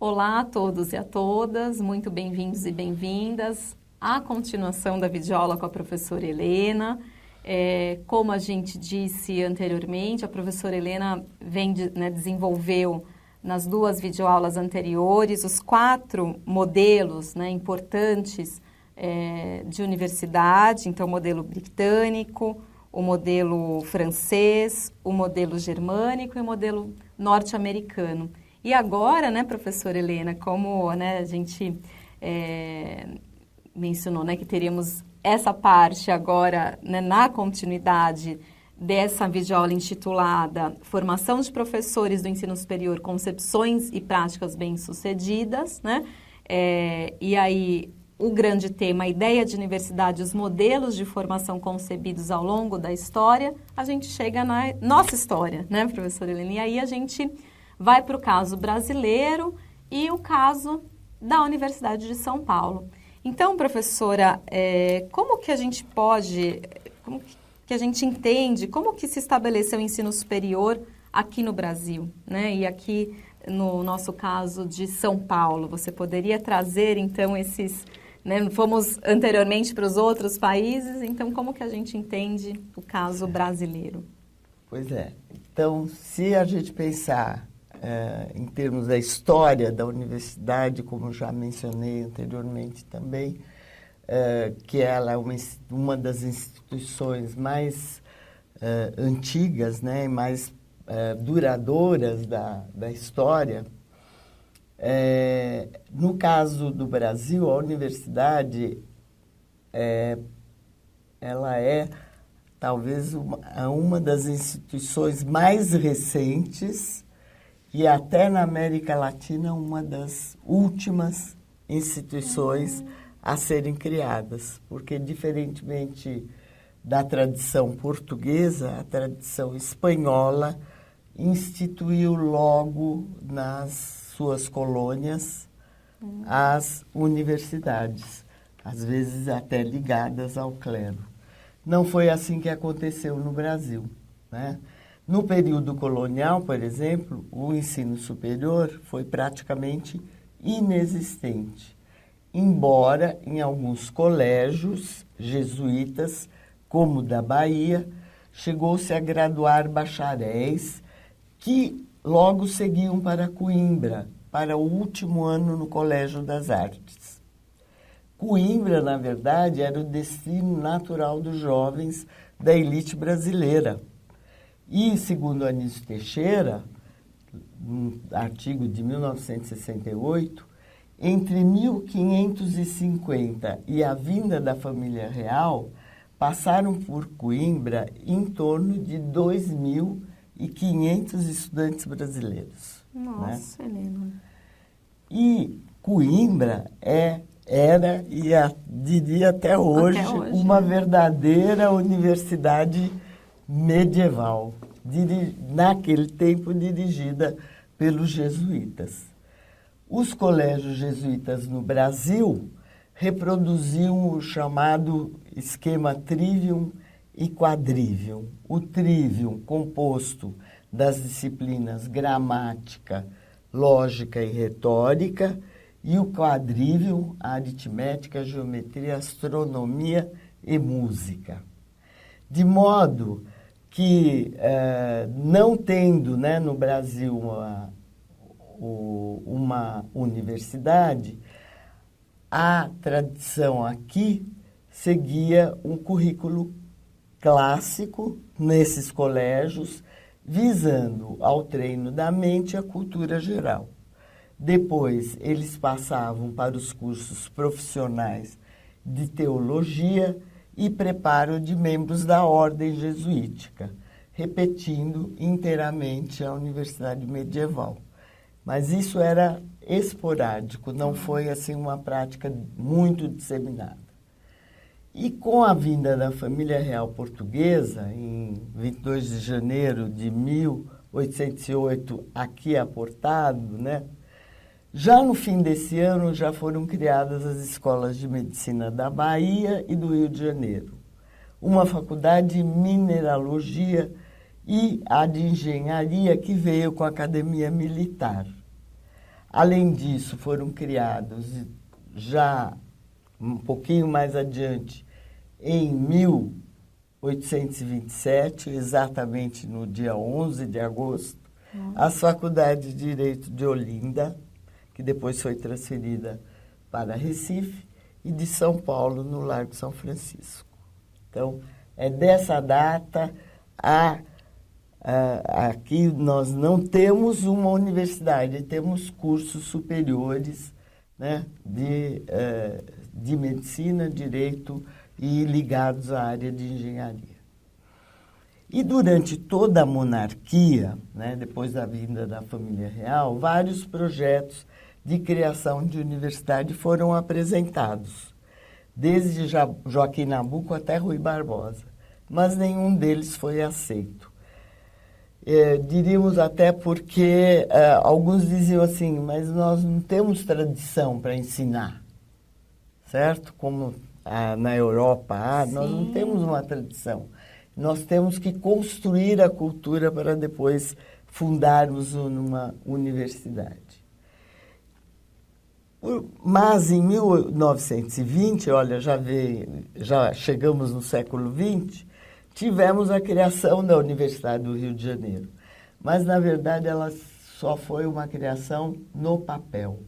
Olá a todos e a todas, muito bem-vindos e bem-vindas à continuação da videoaula com a professora Helena. Como a gente disse anteriormente, a professora Helena desenvolveu nas duas videoaulas anteriores os 4 modelos importantes de universidade, então o modelo britânico, o modelo francês, o modelo germânico e o modelo norte-americano. E agora, professora Helena, como a gente mencionou que teríamos essa parte agora na continuidade dessa videoaula intitulada Formação de Professores do Ensino Superior, Concepções e Práticas Bem-Sucedidas, e aí o grande tema, a ideia de universidade, os modelos de formação concebidos ao longo da história, a gente chega na nossa história, professora Helena? E aí a gente vai para o caso brasileiro e o caso da Universidade de São Paulo. Então, professora, como que a gente pode, como que a gente entende, como que se estabeleceu o ensino superior aqui no Brasil, E aqui no nosso caso de São Paulo, você poderia trazer, então, esses... Fomos anteriormente para os outros países, então como que a gente entende o caso brasileiro? Pois é. Então, se a gente pensar em termos da história da universidade, como já mencionei anteriormente também, que ela é uma das instituições mais antigas, e mais duradouras da história. No caso do Brasil, a universidade ela é talvez uma das instituições mais recentes e até na América Latina uma das últimas instituições a serem criadas, porque diferentemente da tradição portuguesa, a tradição espanhola instituiu logo nas suas colônias as universidades, às vezes até ligadas ao clero. Não foi assim que aconteceu no Brasil, No período colonial, por exemplo, o ensino superior foi praticamente inexistente, embora em alguns colégios jesuítas, como o da Bahia, chegou-se a graduar bacharéis que logo seguiam para Coimbra, para o último ano no Colégio das Artes. Coimbra, na verdade, era o destino natural dos jovens da elite brasileira. E, segundo Anísio Teixeira, num artigo de 1968, entre 1550 e a vinda da família real, passaram por Coimbra em torno de 2.500 estudantes brasileiros. Nossa, Helena. E Coimbra era e diria até hoje uma verdadeira universidade medieval, naquele tempo dirigida pelos jesuítas. Os colégios jesuítas no Brasil reproduziam o chamado esquema trivium e quadrivium. O trivium, composto das disciplinas gramática, lógica e retórica, e o quadrivium, a aritmética, geometria, astronomia e música. De modo que, não tendo no Brasil uma universidade, a tradição aqui seguia um currículo clássico nesses colégios, visando ao treino da mente e a cultura geral. Depois, eles passavam para os cursos profissionais de teologia e preparo de membros da ordem jesuítica, repetindo inteiramente a universidade medieval. Mas isso era esporádico, não foi assim uma prática muito disseminada. E com a vinda da família real portuguesa, em 22 de janeiro de 1808, aqui aportado, já no fim desse ano já foram criadas as escolas de medicina da Bahia e do Rio de Janeiro, uma faculdade de mineralogia e a de engenharia que veio com a academia militar. Além disso, foram criados já um pouquinho mais adiante, em 1827, exatamente no dia 11 de agosto, as faculdades de Direito de Olinda, que depois foi transferida para Recife, e de São Paulo, no Largo São Francisco. Então, é dessa data aqui nós não temos uma universidade, temos cursos superiores, né, de medicina, direito e ligados à área de engenharia. E durante toda a monarquia, né, depois da vinda da família real, vários projetos de criação de universidade foram apresentados, desde Joaquim Nabuco até Rui Barbosa, mas nenhum deles foi aceito. Diríamos até porque alguns diziam assim, mas nós não temos tradição para ensinar, certo? Como na Europa, nós não temos uma tradição. Nós temos que construir a cultura para depois fundarmos uma universidade. Mas em 1920, olha, já chegamos no século XX, tivemos a criação da Universidade do Rio de Janeiro. Mas, na verdade, ela só foi uma criação no papel.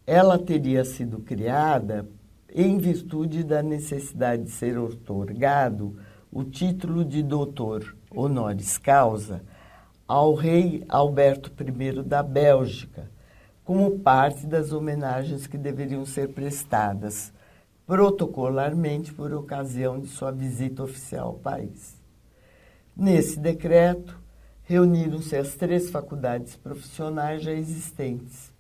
Ela teria sido criada em virtude da necessidade de ser outorgado o título de doutor honoris causa ao rei Alberto I da Bélgica, como parte das homenagens que deveriam ser prestadas protocolarmente por ocasião de sua visita oficial ao país. Nesse decreto, reuniram-se as 3 faculdades profissionais já existentes: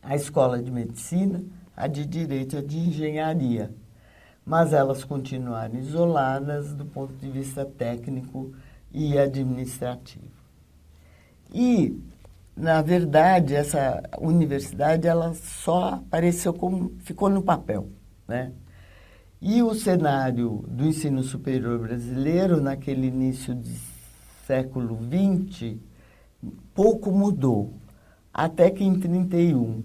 a Escola de Medicina, a de Direito e a de Engenharia, mas elas continuaram isoladas do ponto de vista técnico e administrativo. E, na verdade, essa universidade ela só apareceu ficou no papel, né? E o cenário do ensino superior brasileiro, naquele início do século XX, pouco mudou, até que em 1931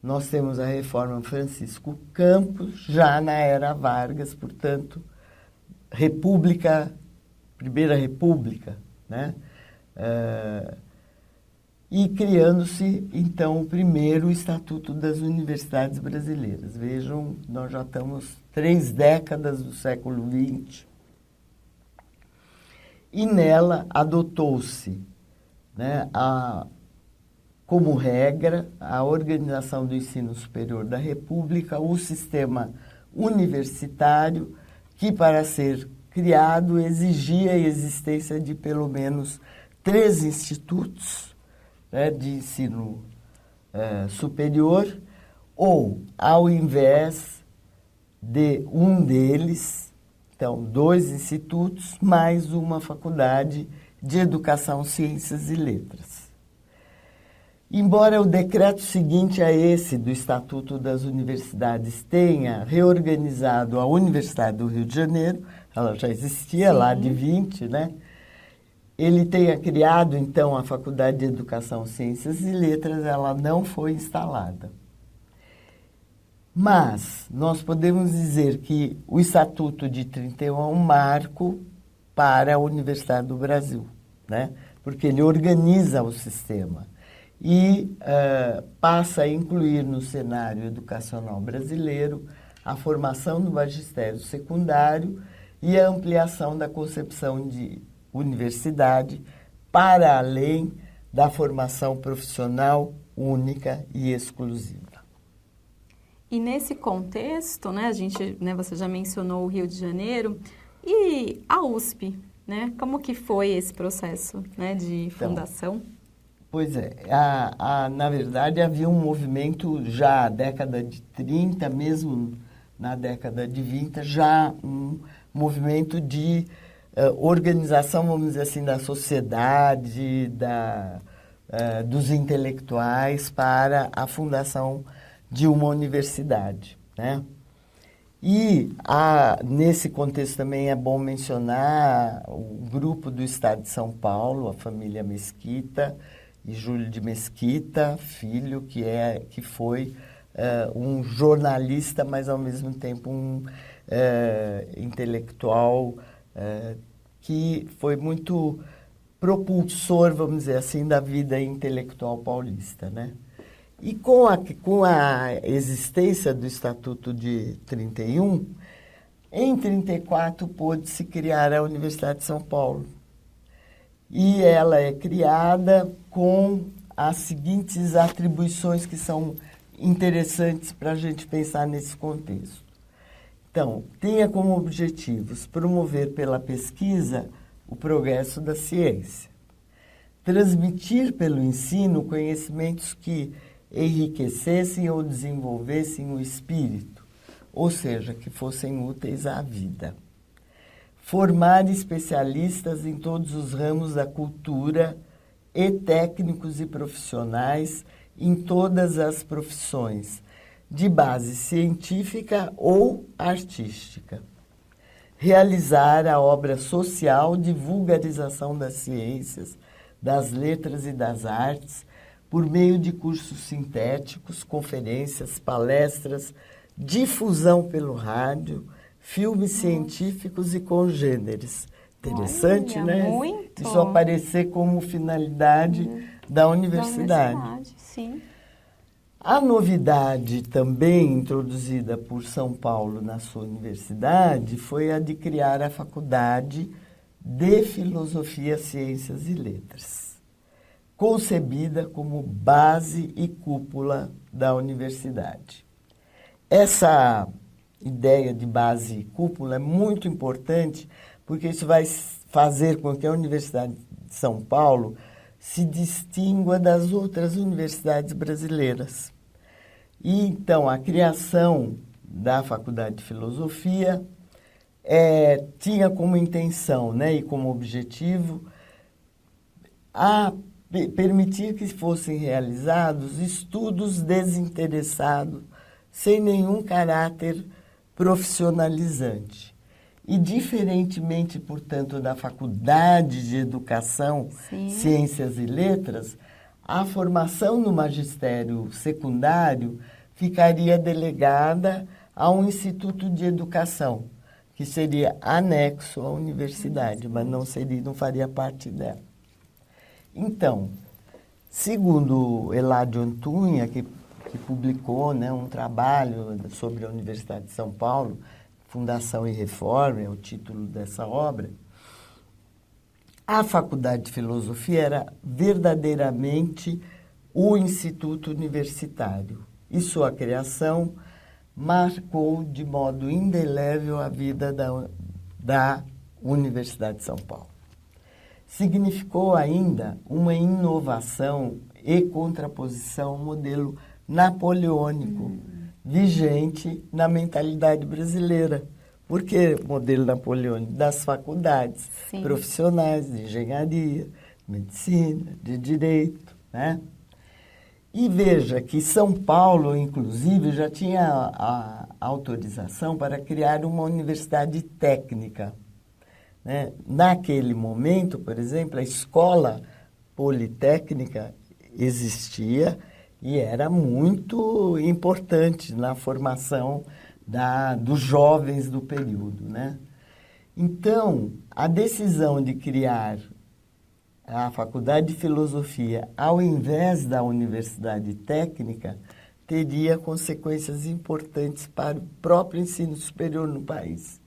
nós temos a reforma Francisco Campos, já na era Vargas, portanto, Primeira República, né? E criando-se, então, o primeiro Estatuto das Universidades Brasileiras. Vejam, nós já estamos 3 décadas do século XX. E nela adotou-se, né, como regra, a organização do ensino superior da República, o sistema universitário, que, para ser criado, exigia a existência de pelo menos 3 institutos, né, de ensino superior, ou, ao invés de um deles, então, 2 institutos, mais uma faculdade de Educação, Ciências e Letras. Embora o decreto seguinte a esse do Estatuto das Universidades tenha reorganizado a Universidade do Rio de Janeiro, ela já existia lá de 20, né? Ele tenha criado, então, a Faculdade de Educação, Ciências e Letras, ela não foi instalada. Mas nós podemos dizer que o Estatuto de 31 é um marco para a Universidade do Brasil, né? Porque ele organiza o sistema e passa a incluir no cenário educacional brasileiro a formação do magistério secundário e a ampliação da concepção de universidade para além da formação profissional única e exclusiva. E nesse contexto, né, você já mencionou o Rio de Janeiro e a USP, né? Como que foi esse processo, né, de fundação? Pois é, na verdade havia um movimento já na década de 30, mesmo na década de 20, já um movimento de organização, vamos dizer assim, da sociedade, dos intelectuais para a fundação de uma universidade, né? E nesse contexto também é bom mencionar o grupo do Estado de São Paulo, a família Mesquita, e Júlio de Mesquita, filho, que foi um jornalista, mas ao mesmo tempo um intelectual que foi muito propulsor, vamos dizer assim, da vida intelectual paulista, né? E com a existência do Estatuto de 31, em 34 pôde-se criar a Universidade de São Paulo. E ela é criada com as seguintes atribuições que são interessantes para a gente pensar nesse contexto. Então, tenha como objetivos promover pela pesquisa o progresso da ciência, transmitir pelo ensino conhecimentos que enriquecessem ou desenvolvessem o espírito, ou seja, que fossem úteis à vida. Formar especialistas em todos os ramos da cultura e técnicos e profissionais em todas as profissões, de base científica ou artística. Realizar a obra social de vulgarização das ciências, das letras e das artes, por meio de cursos sintéticos, conferências, palestras, difusão pelo rádio, filmes científicos e congêneres. Interessante, Olha, né? muito. Isso aparecer como finalidade da universidade. Sim. A novidade também introduzida por São Paulo na sua universidade foi a de criar a Faculdade de Filosofia, Ciências e Letras, concebida como base e cúpula da universidade. Essa ideia de base e cúpula é muito importante porque isso vai fazer com que a Universidade de São Paulo se distingua das outras universidades brasileiras. E, então, a criação da Faculdade de Filosofia tinha como intenção, né, e como objetivo permitir que fossem realizados estudos desinteressados, sem nenhum caráter profissionalizante. E, diferentemente, portanto, da Faculdade de Educação, Sim. Ciências e Letras, a formação no magistério secundário ficaria delegada a um instituto de educação, que seria anexo à universidade, mas não faria parte dela. Então, segundo Eladio Antuña, que publicou, né, um trabalho sobre a Universidade de São Paulo, Fundação e Reforma, é o título dessa obra, a Faculdade de Filosofia era verdadeiramente o instituto universitário, e sua criação marcou de modo indelével a vida da Universidade de São Paulo. Significou ainda uma inovação e contraposição ao modelo napoleônico, vigente na mentalidade brasileira. Por que modelo napoleônico? Das faculdades Sim. profissionais de engenharia, medicina, de direito, né? E veja que São Paulo, inclusive, já tinha a autorização para criar uma universidade técnica, né? Naquele momento, por exemplo, a escola politécnica existia e era muito importante na formação dos jovens do período, né? Então, a decisão de criar a Faculdade de Filosofia ao invés da Universidade Técnica teria consequências importantes para o próprio ensino superior no país,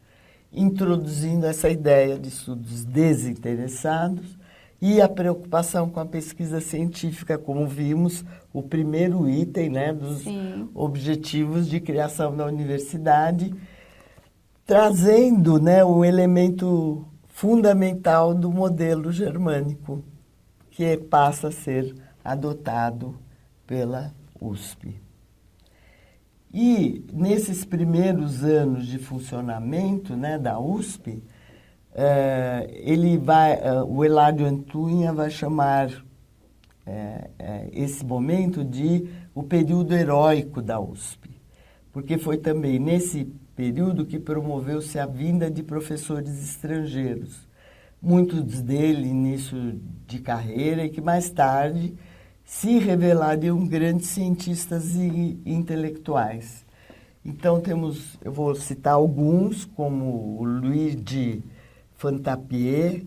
introduzindo essa ideia de estudos desinteressados e a preocupação com a pesquisa científica, como vimos, o primeiro item, né, dos Sim. objetivos de criação da universidade, trazendo, né, um elemento fundamental do modelo germânico, que passa a ser adotado pela USP. E nesses primeiros anos de funcionamento, né, da USP, o Eladio Antuña vai chamar esse momento de o período heróico da USP, porque foi também nesse período que promoveu-se a vinda de professores estrangeiros, muitos deles início de carreira e que mais tarde se revelariam grandes cientistas e intelectuais. Então eu vou citar alguns, como o Luigi Fantapié,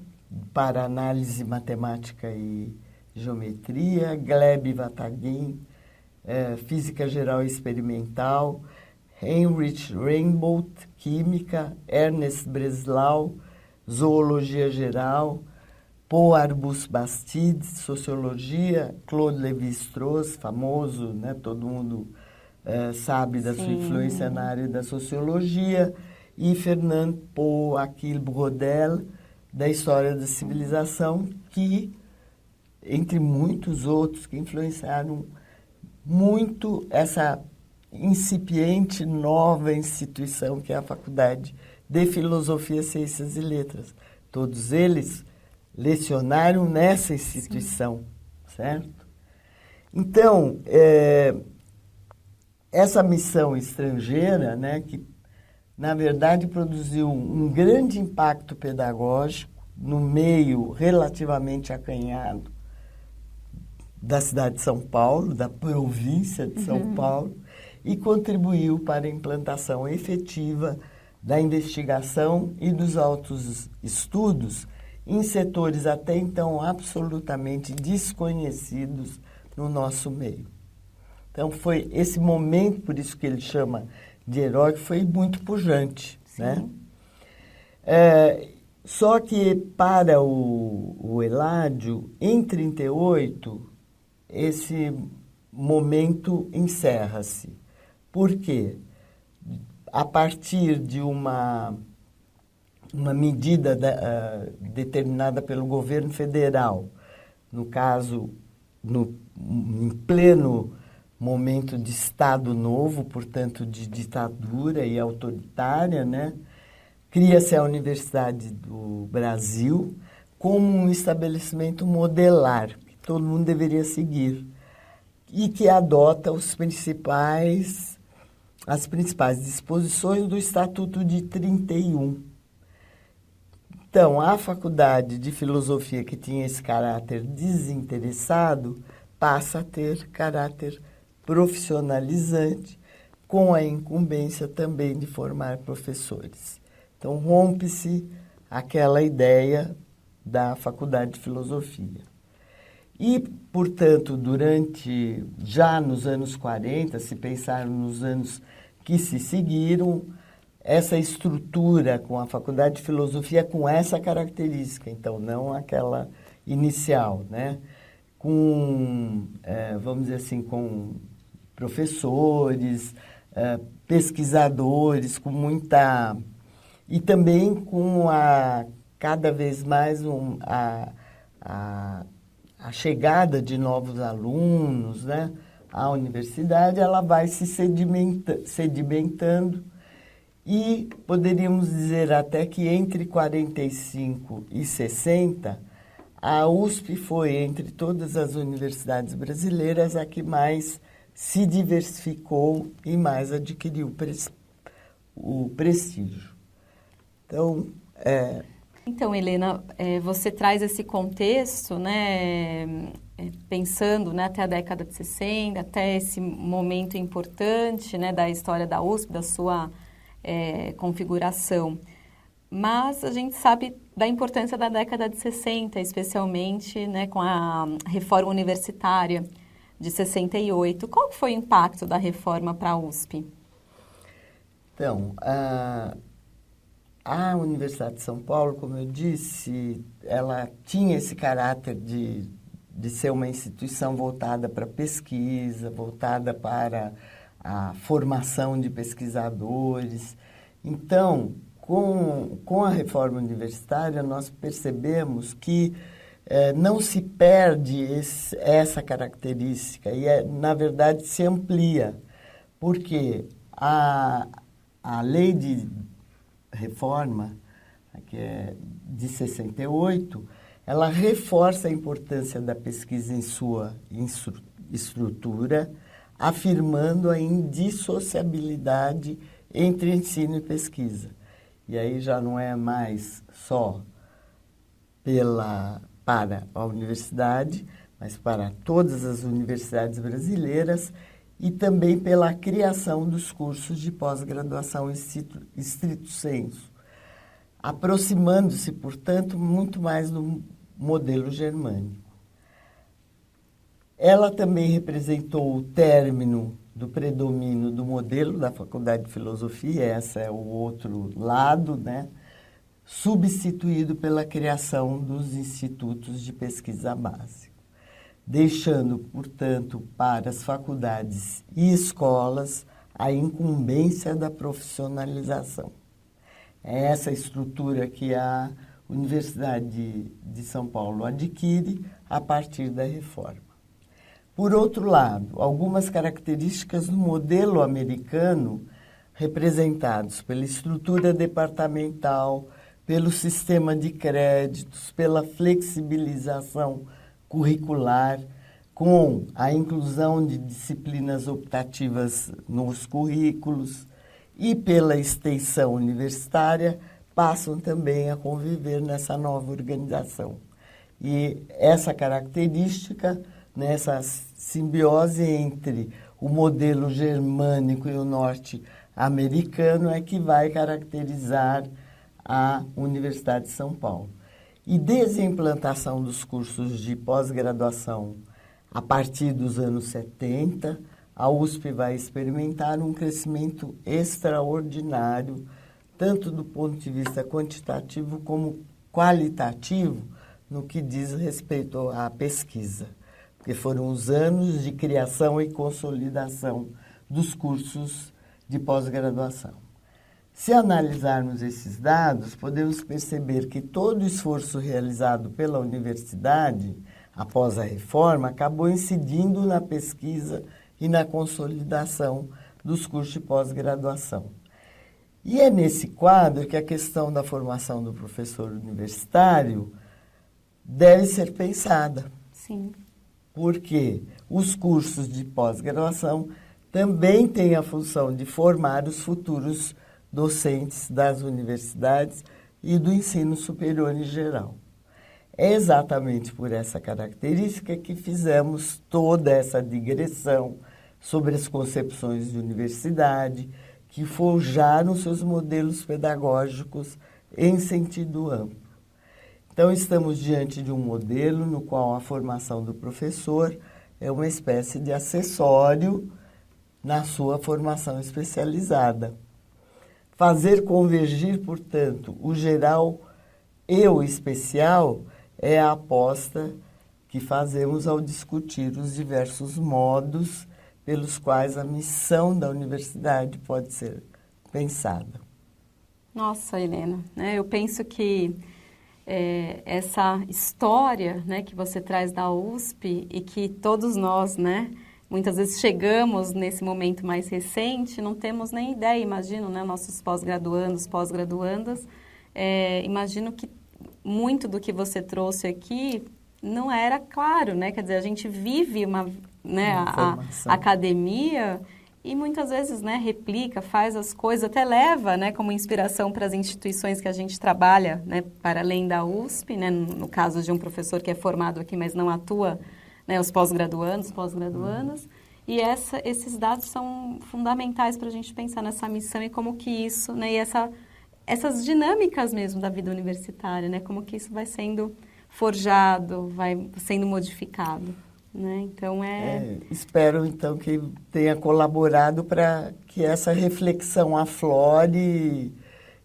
para análise matemática e geometria, Gleb Vataguin, física geral e experimental, Heinrich Reinbold, química, Ernest Breslau, zoologia geral, Paul Arbus-Bastide, sociologia, Claude Lévi-Strauss, famoso, né? Todo mundo sabe da sua influência na área da sociologia, e Fernand Paul Achille Brodel, da história da civilização, que, entre muitos outros, que influenciaram muito essa incipiente nova instituição que é a Faculdade de Filosofia, Ciências e Letras. Todos eles lecionaram nessa instituição, certo? Então, essa missão estrangeira, né, que na verdade produziu um grande impacto pedagógico no meio relativamente acanhado da cidade de São Paulo, da província de São Paulo, e contribuiu para a implantação efetiva da investigação e dos altos estudos em setores até então absolutamente desconhecidos no nosso meio. Então, foi esse momento, por isso que ele chama de heróico, foi muito pujante, né? Só que para o Eládio, em 1938, esse momento encerra-se. Por quê? A partir de uma medida determinada pelo governo federal, no caso, em pleno momento de Estado Novo, portanto, de ditadura e autoritária, né? Cria-se a Universidade do Brasil como um estabelecimento modelar, que todo mundo deveria seguir, e que adota as principais disposições do Estatuto de 1931. Então, a Faculdade de Filosofia, que tinha esse caráter desinteressado, passa a ter caráter profissionalizante, com a incumbência também de formar professores. Então, rompe-se aquela ideia da Faculdade de Filosofia. E, portanto, já nos anos 40, se pensar nos anos que se seguiram, essa estrutura com a Faculdade de Filosofia com essa característica, então, não aquela inicial, né? Vamos dizer assim, com professores, pesquisadores, com muita... E também com cada vez mais a chegada de novos alunos, né, à universidade, ela vai se sedimentando e poderíamos dizer até que entre 45 e 60, a USP foi, entre todas as universidades brasileiras, a que mais se diversificou e mais adquiriu o prestígio. Então, Helena, você traz esse contexto, né, pensando, né, até a década de 60, até esse momento importante, né, da história da USP, da sua configuração. Mas a gente sabe da importância da década de 60, especialmente, né, com a reforma universitária de 68. Qual foi o impacto da reforma para a USP? Então, a Universidade de São Paulo, como eu disse, ela tinha esse caráter de ser uma instituição voltada para pesquisa, voltada para a formação de pesquisadores. Então, com a reforma universitária, nós percebemos que não se perde essa característica e, na verdade, se amplia, porque a lei de reforma, que é de 68, ela reforça a importância da pesquisa em sua estrutura, afirmando a indissociabilidade entre ensino e pesquisa. E aí já não é mais só para a universidade, mas para todas as universidades brasileiras, e também pela criação dos cursos de pós-graduação estrito sensu, aproximando-se, portanto, muito mais do modelo germânico. Ela também representou o término do predomínio do modelo da Faculdade de Filosofia, esse é o outro lado, né? Substituído pela criação dos institutos de pesquisa básica, deixando, portanto, para as faculdades e escolas a incumbência da profissionalização. É essa estrutura que a Universidade de São Paulo adquire a partir da reforma. Por outro lado, algumas características do modelo americano, representados pela estrutura departamental, pelo sistema de créditos, pela flexibilização curricular, com a inclusão de disciplinas optativas nos currículos e pela extensão universitária, passam também a conviver nessa nova organização. E essa característica, nessa simbiose entre o modelo germânico e o norte-americano, é que vai caracterizar a Universidade de São Paulo. E desde a implantação dos cursos de pós-graduação a partir dos anos 70, a USP vai experimentar um crescimento extraordinário, tanto do ponto de vista quantitativo como qualitativo, no que diz respeito à pesquisa, porque foram os anos de criação e consolidação dos cursos de pós-graduação. Se analisarmos esses dados, podemos perceber que todo o esforço realizado pela universidade após a reforma acabou incidindo na pesquisa e na consolidação dos cursos de pós-graduação. E é nesse quadro que a questão da formação do professor universitário deve ser pensada. Sim. Porque os cursos de pós-graduação também têm a função de formar os futuros docentes das universidades e do ensino superior em geral. É exatamente por essa característica que fizemos toda essa digressão sobre as concepções de universidade, que forjaram seus modelos pedagógicos em sentido amplo. Então, estamos diante de um modelo no qual a formação do professor é uma espécie de acessório na sua formação especializada. Fazer convergir, portanto, o geral e o especial é a aposta que fazemos ao discutir os diversos modos pelos quais a missão da universidade pode ser pensada. Nossa, Helena, eu penso que essa história, que você traz da USP e que todos nós, muitas vezes chegamos nesse momento mais recente, não temos nem ideia, imagino, nossos pós-graduandos, pós-graduandas, imagino que muito do que você trouxe aqui não era claro, quer dizer, a gente vive a academia e muitas vezes, replica, faz as coisas, até leva, como inspiração para as instituições que a gente trabalha, para além da USP, no caso de um professor que é formado aqui, mas não atua, os pós-graduandos, pós-graduandas, e esses dados são fundamentais para a gente pensar nessa missão e como que isso, e essas dinâmicas mesmo da vida universitária, como que isso vai sendo forjado, vai sendo modificado. Então espero então que tenha colaborado para que essa reflexão aflore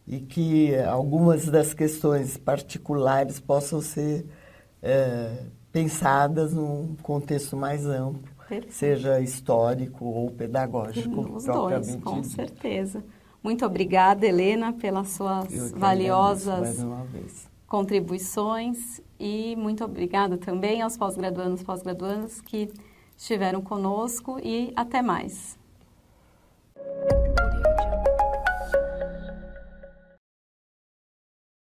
e que algumas das questões particulares possam ser pensadas num contexto mais amplo, seja histórico ou pedagógico. Os dois, com certeza. Muito obrigada, Helena, pelas suas valiosas contribuições e muito obrigada também aos pós-graduandos e pós-graduandas que estiveram conosco e até mais.